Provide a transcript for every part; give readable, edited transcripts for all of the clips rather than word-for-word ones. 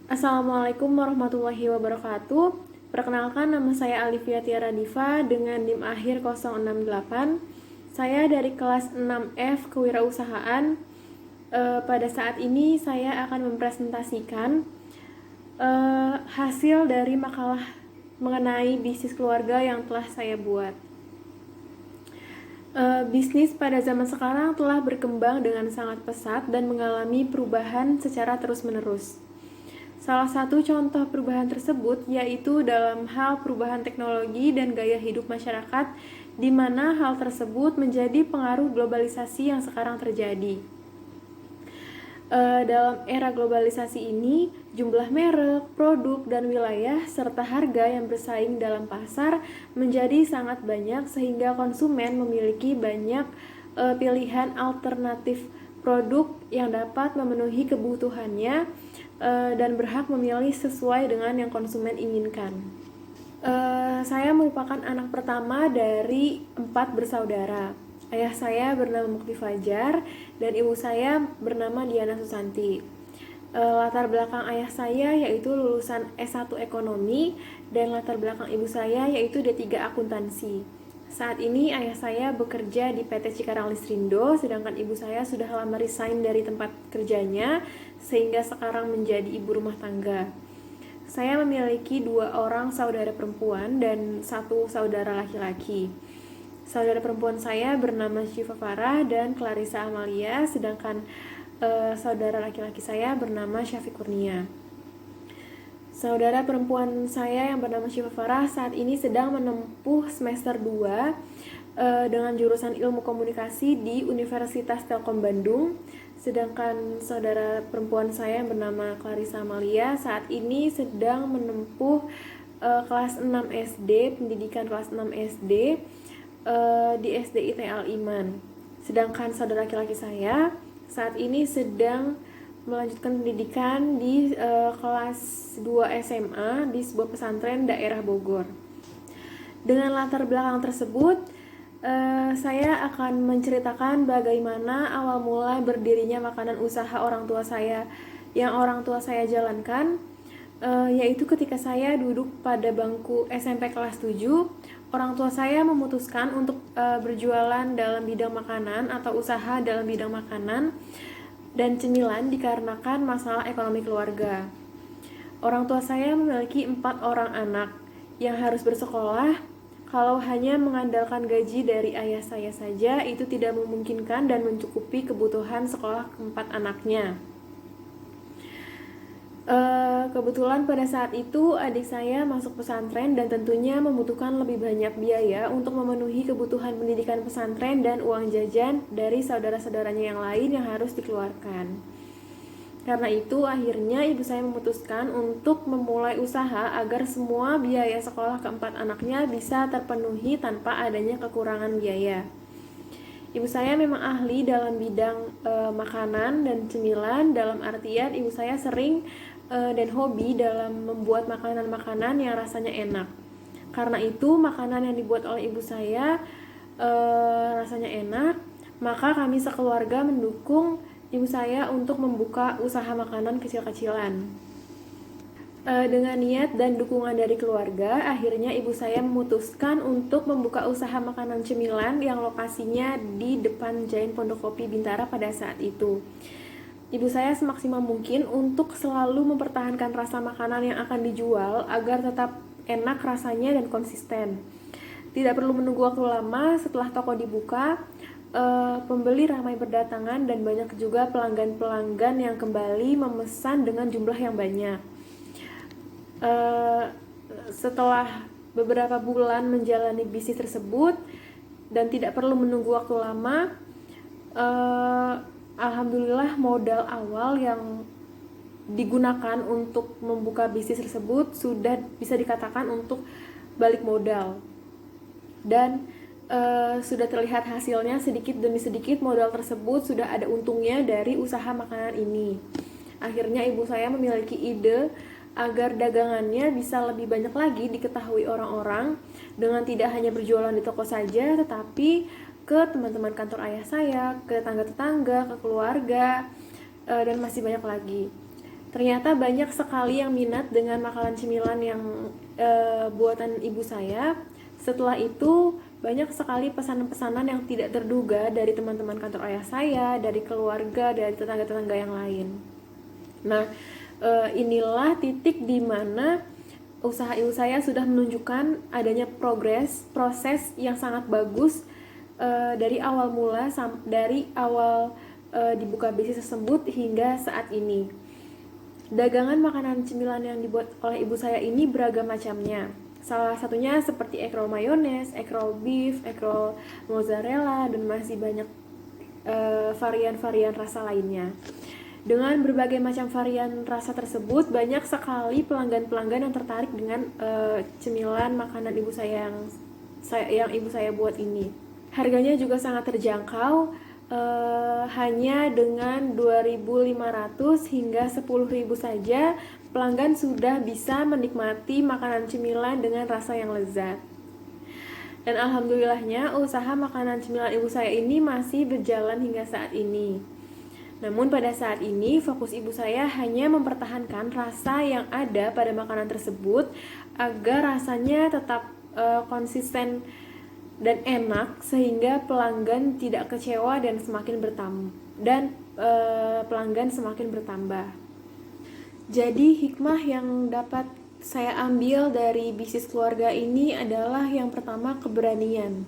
Assalamualaikum warahmatullahi wabarakatuh. Perkenalkan, nama saya Alivia Tiara Diva dengan NIM akhir 068. Saya dari kelas 6F Kewirausahaan. Pada saat ini saya akan mempresentasikan hasil dari makalah mengenai bisnis keluarga yang telah saya buat. Bisnis pada zaman sekarang telah berkembang dengan sangat pesat dan mengalami perubahan secara terus-menerus. Salah satu contoh perubahan tersebut yaitu dalam hal perubahan teknologi dan gaya hidup masyarakat, di mana hal tersebut menjadi pengaruh globalisasi yang sekarang terjadi. Dalam era globalisasi ini, jumlah merek, produk, dan wilayah serta harga yang bersaing dalam pasar menjadi sangat banyak sehingga konsumen memiliki banyak pilihan alternatif produk yang dapat memenuhi kebutuhannya dan berhak memilih sesuai dengan yang konsumen inginkan. Saya merupakan anak pertama dari 4 bersaudara. Ayah saya bernama Mukti Fajar dan ibu saya bernama Diana Susanti. Latar belakang ayah saya yaitu lulusan S1 Ekonomi dan latar belakang ibu saya yaitu D3 Akuntansi. Saat ini ayah saya bekerja di PT Cikarang Listrindo, sedangkan ibu saya sudah lama resign dari tempat kerjanya sehingga sekarang menjadi ibu rumah tangga. Saya memiliki 2 orang saudara perempuan dan 1 saudara laki-laki. Saudara perempuan saya bernama Syifa Farah dan Clarissa Amalia, sedangkan saudara laki-laki saya bernama Syafiq Kurnia. Saudara perempuan saya yang bernama Syifa Farah saat ini sedang menempuh semester 2 dengan jurusan Ilmu Komunikasi di Universitas Telkom Bandung. Sedangkan saudara perempuan saya yang bernama Clarissa Amalia saat ini sedang menempuh kelas 6 SD, pendidikan kelas 6 SD di SDIT Al-Iman. Sedangkan saudara laki-laki saya saat ini sedang melanjutkan pendidikan di kelas 2 SMA di sebuah pesantren daerah Bogor. Dengan latar belakang tersebut, saya akan menceritakan bagaimana awal mula berdirinya makanan usaha orang tua saya yang orang tua saya jalankan, yaitu ketika saya duduk pada bangku SMP kelas 7, orang tua saya memutuskan untuk berjualan dalam bidang makanan atau usaha dalam bidang makanan dan cemilan dikarenakan masalah ekonomi keluarga. Orang tua saya memiliki 4 orang anak yang harus bersekolah. Kalau hanya mengandalkan gaji dari ayah saya saja, itu tidak memungkinkan dan mencukupi kebutuhan sekolah keempat anaknya. Kebetulan pada saat itu adik saya masuk pesantren dan tentunya membutuhkan lebih banyak biaya untuk memenuhi kebutuhan pendidikan pesantren dan uang jajan dari saudara-saudaranya yang lain yang harus dikeluarkan. Karena itu akhirnya ibu saya memutuskan untuk memulai usaha agar semua biaya sekolah keempat anaknya bisa terpenuhi tanpa adanya kekurangan biaya. Ibu saya memang ahli dalam bidang makanan dan cemilan, dalam artian ibu saya sering dan hobi dalam membuat makanan-makanan yang rasanya enak. Karena itu makanan yang dibuat oleh ibu saya rasanya enak, maka kami sekeluarga mendukung ibu saya untuk membuka usaha makanan kecil-kecilan. Dengan niat dan dukungan dari keluarga, akhirnya ibu saya memutuskan untuk membuka usaha makanan cemilan yang lokasinya di depan Giant Pondok Kopi Bintara pada saat itu. Ibu saya semaksimal mungkin untuk selalu mempertahankan rasa makanan yang akan dijual agar tetap enak rasanya dan konsisten. Tidak perlu menunggu waktu lama setelah toko dibuka, pembeli ramai berdatangan dan banyak juga pelanggan-pelanggan yang kembali memesan dengan jumlah yang banyak. Setelah beberapa bulan menjalani bisnis tersebut dan tidak perlu menunggu waktu lama, alhamdulillah modal awal yang digunakan untuk membuka bisnis tersebut sudah bisa dikatakan untuk balik modal dan sudah terlihat hasilnya. Sedikit demi sedikit modal tersebut sudah ada untungnya dari usaha makanan ini. Akhirnya ibu saya memiliki ide agar dagangannya bisa lebih banyak lagi diketahui orang-orang dengan tidak hanya berjualan di toko saja, tetapi ke teman-teman kantor ayah saya, ke tetangga-tetangga, ke keluarga, dan masih banyak lagi. Ternyata banyak sekali yang minat dengan makanan cemilan yang buatan ibu saya. Setelah itu banyak sekali pesanan-pesanan yang tidak terduga dari teman-teman kantor ayah saya, dari keluarga, dari tetangga-tetangga yang lain. Nah, inilah titik di mana usaha ibu saya sudah menunjukkan adanya proses yang sangat bagus dari awal mula, dari awal dibuka bisnis tersebut hingga saat ini. Dagangan makanan cemilan yang dibuat oleh ibu saya ini beragam macamnya. Salah satunya seperti egg roll mayones, egg roll beef, egg roll mozzarella, dan masih banyak varian-varian rasa lainnya. Dengan berbagai macam varian rasa tersebut, banyak sekali pelanggan-pelanggan yang tertarik dengan cemilan makanan ibu saya yang ibu saya buat ini. Harganya juga sangat terjangkau, hanya dengan 2.500 hingga 10.000 saja pelanggan sudah bisa menikmati makanan cemilan dengan rasa yang lezat. Dan alhamdulillahnya usaha makanan cemilan ibu saya ini masih berjalan hingga saat ini. Namun pada saat ini fokus ibu saya hanya mempertahankan rasa yang ada pada makanan tersebut agar rasanya tetap konsisten dan enak sehingga pelanggan tidak kecewa dan semakin bertambah pelanggan semakin bertambah. Jadi hikmah yang dapat saya ambil dari bisnis keluarga ini adalah yang pertama, keberanian.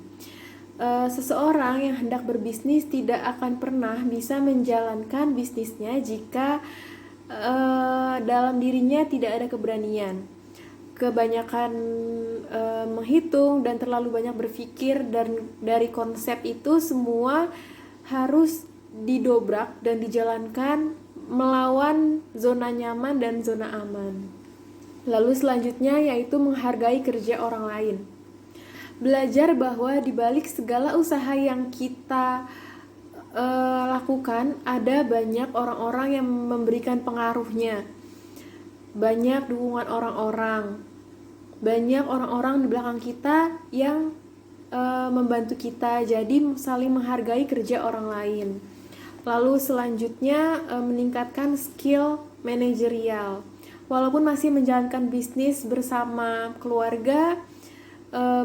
Seseorang yang hendak berbisnis tidak akan pernah bisa menjalankan bisnisnya jika dalam dirinya tidak ada keberanian. Kebanyakan menghitung dan terlalu banyak berpikir, dan dari konsep itu semua harus didobrak dan dijalankan melawan zona nyaman dan zona aman. Lalu selanjutnya yaitu menghargai kerja orang lain. Belajar bahwa di balik segala usaha yang kita lakukan ada banyak orang-orang yang memberikan pengaruhnya. Banyak dukungan orang-orang. Banyak orang-orang di belakang kita yang membantu kita. Jadi saling menghargai kerja orang lain. Lalu selanjutnya meningkatkan skill manajerial. Walaupun masih menjalankan bisnis bersama keluarga,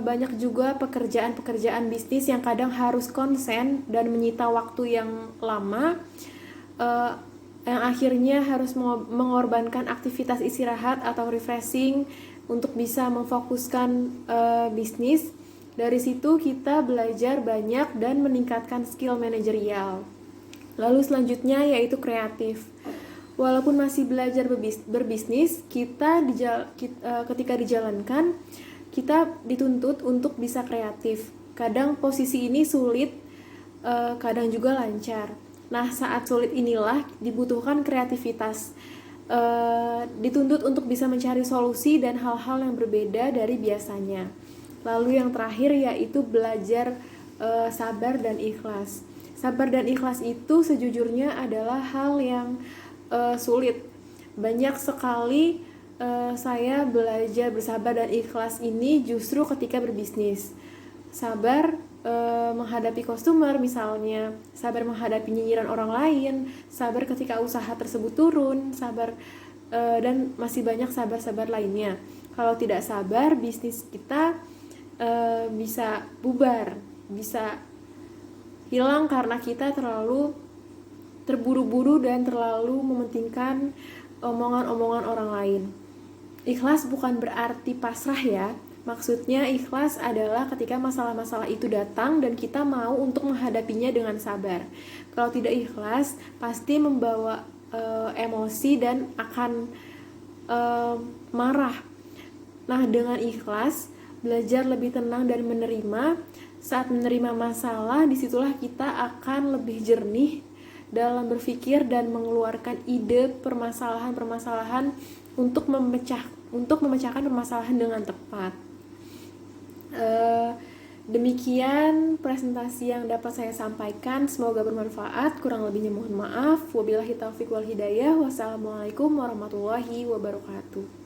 banyak juga pekerjaan-pekerjaan bisnis yang kadang harus konsen dan menyita waktu yang lama, yang akhirnya harus mengorbankan aktivitas istirahat atau refreshing untuk bisa memfokuskan bisnis. Dari situ kita belajar banyak dan meningkatkan skill manajerial. Lalu selanjutnya yaitu kreatif. Walaupun masih belajar berbisnis, ketika dijalankan, kita dituntut untuk bisa kreatif. Kadang posisi ini sulit, kadang juga lancar. Nah, saat sulit inilah dibutuhkan kreativitas. Dituntut untuk bisa mencari solusi dan hal-hal yang berbeda dari biasanya. Lalu yang terakhir yaitu belajar sabar dan ikhlas. Sabar dan ikhlas itu sejujurnya adalah hal yang sulit. Banyak sekali saya belajar bersabar dan ikhlas ini justru ketika berbisnis. Sabar menghadapi customer misalnya, sabar menghadapi nyinyiran orang lain, sabar ketika usaha tersebut turun, sabar dan masih banyak sabar-sabar lainnya. Kalau tidak sabar, bisnis kita bisa bubar, bisa hilang karena kita terlalu terburu-buru dan terlalu mementingkan omongan-omongan orang lain. Ikhlas bukan berarti pasrah ya. Maksudnya ikhlas adalah ketika masalah-masalah itu datang dan kita mau untuk menghadapinya dengan sabar. Kalau tidak ikhlas, pasti membawa emosi dan akan marah. Nah, dengan ikhlas, belajar lebih tenang dan menerima. Saat menerima masalah, disitulah kita akan lebih jernih dalam berpikir dan mengeluarkan ide permasalahan-permasalahan untuk memecahkan permasalahan dengan tepat. Demikian presentasi yang dapat saya sampaikan, semoga bermanfaat. Kurang lebihnya mohon maaf. Wabillahi taufiq wal hidayah. Wassalamualaikum warahmatullahi wabarakatuh.